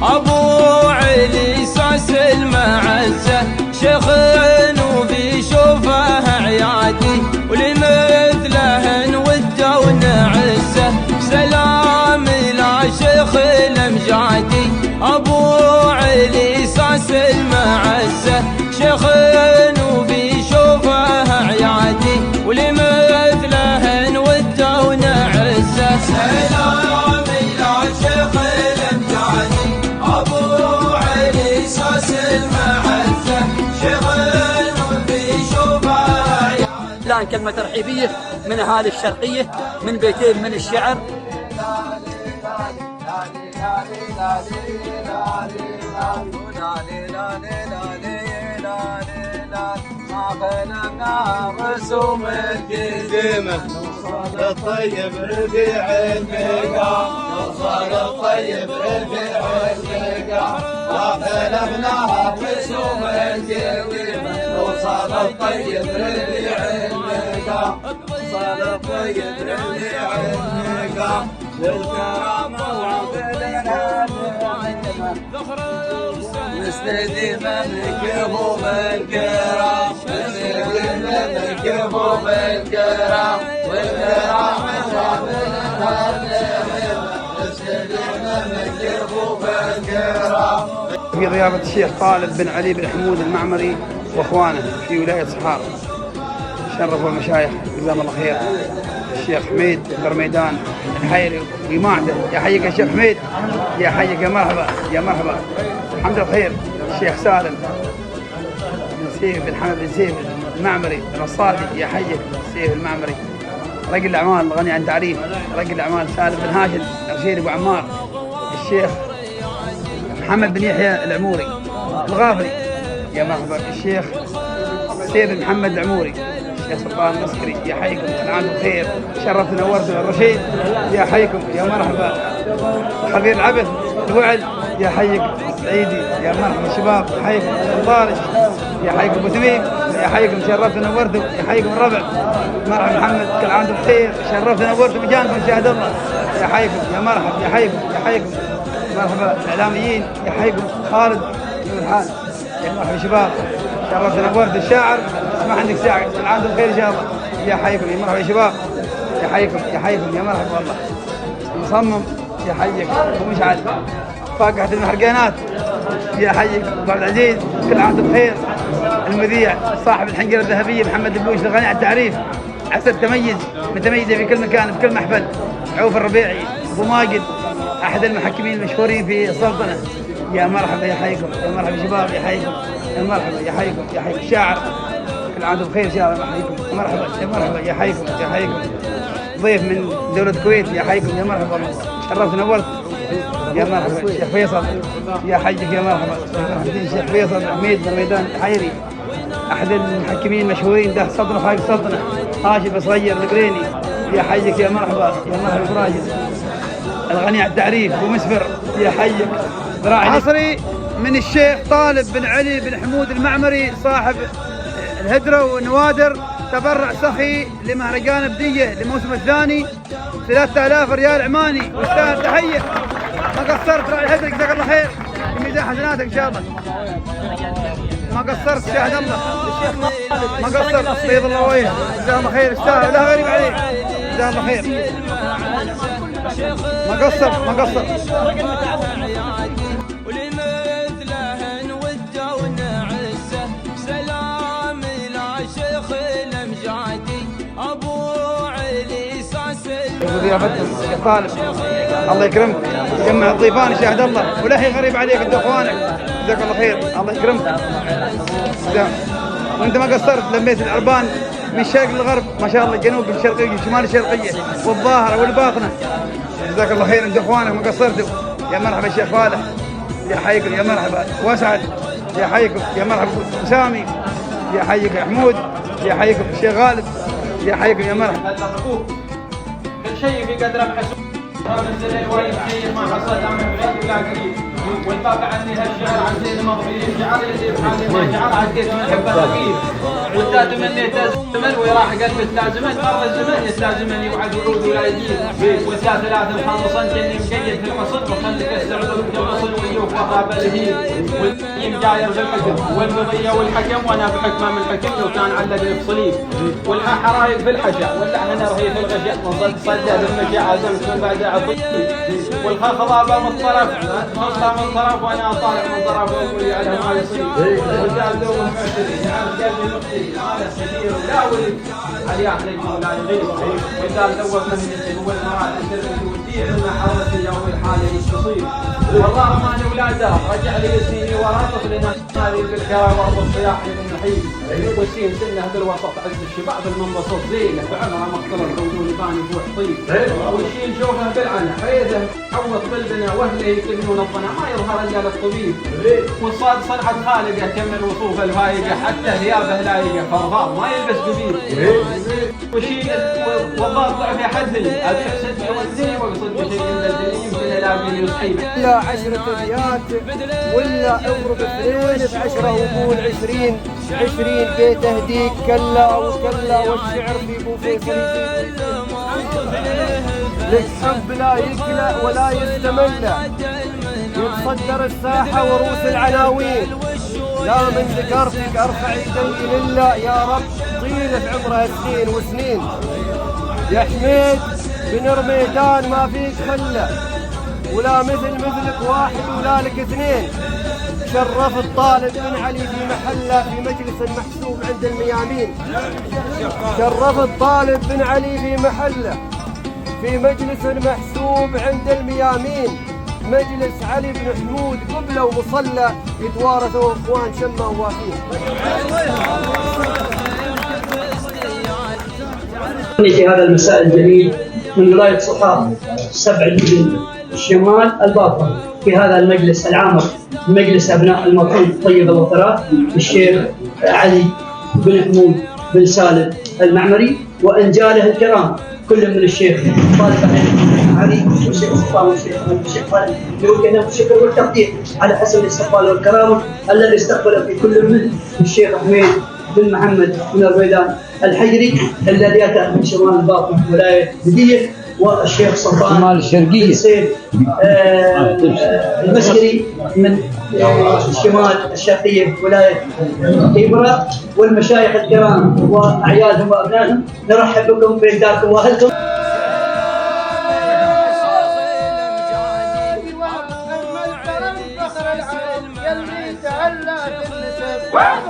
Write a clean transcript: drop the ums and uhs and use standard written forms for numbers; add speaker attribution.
Speaker 1: ابو علي ساس المعزه شيخ وفي شوفه عيادي ولمثله نوده ونعزه سلام الى شيخ الامجادي ابو علي ساس المعزه شيخ وفي شوفه عيادي ولمثله نوده ونعزه سلام الى شيخ الامجادي ابو علي ساس المعزه شيخ وفي شوفه عيادي.
Speaker 2: الآن كلمة ترحيبية من أهالي الشرقية من بيتين من الشعر.
Speaker 1: رسوم القديمة نوصل الطيب ربيع المقام نوصل الطيب ربيع المقام ما خلفناها رسوم القديمة نوصل الطيب ربيع المقام نوصل الطيب ربيع المقام للكرامة وعقلنا مستديمة من كفوف الكرام مستديمة من كفوف الكرام والكرام مستديمة من كفوف الكرام.
Speaker 3: في ضيافة الشيخ طالب بن علي بن حمود المعمري واخوانه في ولاية صحار. شرفوا المشايخ جزاهم الله خير. الشيخ حميد برميدان الحيري وجماعته. يا حيك يا شيخ حميد، يا حيك، يا مرحبا يا مرحبا. الحمد لله بخير. الشيخ سالم بن سيف بن حمد بن سيف المعمري الرصادي، يا حيك سيف المعمري. رجل الاعمال الغني عن تعريف، رجل الاعمال سالم بن هاشم الرشيد ابو عمار. الشيخ محمد بن يحيى العموري الغافري، يا مرحبا. الشيخ سيف بن محمد العموري. الشيخ سلطان المسكري، يا حيكم، كل عام بخير. شرفت نورت الرشيد، يا حيكم يا مرحبا. خبير العبث الوعد، يا حيك. سعيدي، يا مرحبا. شباب، يا حيكم. الطارش، يا حيكم. ابو تميم، يا حيكم. شرفت نورتوا، يا حيكم. الربع، مرحبا. محمد، كل عام بخير. شرفت نورتوا بجانبكم. شاهد الله، يا حيكم يا مرحبا. يا حيكم يا حيكم. مرحبا. الاعلاميين، يا حيكم. خالد بن الحان، يا مرحبا. شباب، شرفت نورت. الشاعر، اسمع عندك شاعر، كل عام بخير ان شاء الله. يا حيكم يا مرحبا. يا شباب، يا حيكم يا حيكم. يا مرحبا والله. مصمم، يا حيك. ومشعل فاقهة المحرقينات، يا حيك. ابو عبد العزيز، كل عام بخير. المذيع صاحب الحنجره الذهبيه محمد البوش الغني عن التعريف، عسل تميز متميزه في كل مكان في كل محفل. عوف الربيعي، ابو ماجد، احد المحكمين المشهورين في السلطنه، يا مرحبا. يا حيكم يا مرحبا. شباب، يا حيكم يا مرحبا. يا حيكم يا حيكم. شاعر، كل عام بخير ان شاء الله. يا حيكم مرحبا يا مرحبا. يا حيكم يا حيكم. ضيف من دولة الكويت، يا حيكم يا مرحبا. شرفت نورت، يا مرحبا. الشيخ فيصل، يا حيك يا مرحبا. الشيخ فيصل حميد برميدان الحيري، احد المحكمين المشهورين ده السلطنه وخارج السلطنه. هاشم صغير القريني، يا حيك يا مرحبا. يا مرحبا. براجل الغني عن التعريف ومسفر، يا حيك. عصري من الشيخ طالب بن علي بن حمود المعمري صاحب الهدره والنوادر. تبرع سخي لمهرجان بديه للموسم الثاني 3000 ريال عماني، واستاهل تحيه. ما قصرت، راعي هدرك، جزاك الله خير. في ميزان حسناتك ان شاء الله. ما قصرت، شاهد الله. ما قصرت، بيض الله وجهه، جزاك الله خير. استاهل، لا غريب عليه، جزاك الله خير. ما قصر ما قصر. ضيافتهم الشيخ طالب، الله يكرمك. يجمع الضيفان، شاهد الله، ولا هي غريب عليك انت واخوانك، جزاك الله خير. الله يكرمك. وانت ما قصرت، لميت العربان من الشرق للغرب، ما شاء الله. جنوب الشرقيه، شمال الشرقيه، والظاهره والباطنه، جزاك الله خير. انت اخوانك ما قصرتوا. يا مرحبا الشيخ فالح، يا حيكم يا مرحبا. واسعد، يا حيكم يا مرحبا. سامي، يا حيكم. يا حمود، يا حيكم. الشيخ غالب، يا حيكم يا مرحبا.
Speaker 4: كل شيء في قدر محسوب. ما حصل دام بعيد ولا قريب. والباقي عني هالشعر عن زين المغربي شعر يدي بحالي ما شعر عديت من حبه الاخير وانت تمنيت الزمن وراح قلبي تلازمن مر الزمن يستلزمني وعد وعود ولا يجيب وانت ثلاث مخلصا كني مقيد في الحصن وخليك السعود تغصن ويوف وخاب الهيل والنيم جاير في الحكم والقضيه والحكم وانا بحكمه من الحكم لو كان علق الفصليب والها حرايق في الحشا واللحن رهيب الغشاء صدد المشي عزمت من بعد عطيب والخضابه من طرف خصها من طرف وانا طالع من طرف واقول لي على ما يصير وزاد دوم المعتدي عارف قلبي مقتدي انا كبير ولا ولد علي احلى ولا يغيب وزاد دوم من هو المراد الدرب والديع لما حرمت اليوم الحالي متصيب والله ما انا ولاده رجع لي سنيني ورا طفلنا هذه بالكرم وارض الصياح المحيط والسين سنه بالوسط عز الشباب المنبسط زينه بعمره مقتل العودون باني فوح طيب والشين شوفه بالعنى حيده عوض قلبنا واهله يكلمون الظنا ما يظهر الا للطبيب والصاد صنعه خالقه كم من وصوف الفايقه حتى ثيابه لايقه فرضاء ما يلبس قبيل وشين والله ضعف يحزني ابي حسد يوزني واقصد شيء من الدنيا يمكن الاقيني وصحيبه
Speaker 5: ولا 10 ابيات ولا اضرب اثنين ب10 وقول 20 بيت اهديك كلا وكلا والشعر في ابو فيصل لك حب لا يكلى ولا يستمل يتصدر الساحه وروس العناوين لا من ذكرتك ارفع يدي لله يا رب طيله بعمرها سنين وسنين يا حميد بن رميدان ما فيك خله ولا مثلك واحد ولا لك اثنين شرف الطالب بن علي في محله في مجلس محسوب عند الميامين شرف الطالب بن علي في محله في مجلس محسوب عند الميامين مجلس علي بن حمود قبله ومصلى يتوارثوا اخوان شمه ووافين.
Speaker 6: في هذا المساء الجميل من ولاية صحار 7 مدن الشمال الباطن في هذا المجلس العامر مجلس أبناء المرحوم طيب الوطرات الشيخ علي بن حمود بن سالم المعمري وأنجاله الكرام كل من الشيخ طالب علي والشيخ سلطان والشيخ خالد نوجه لهم الشكر والتقدير على حسب الاستقبال والكرامة الذي استقبل في كل من الشيخ حميد بن محمد بن رميدان الحجري الذي أتى من شمال الباطن ولاية هدية والشيخ سلطان بن سيف المسكري من الشمال الشرقية ولاية إبرة والمشايخ الكرام وأعيادهم وأبنائهم نرحب بكم في داركم وأهلكم.
Speaker 1: Wow!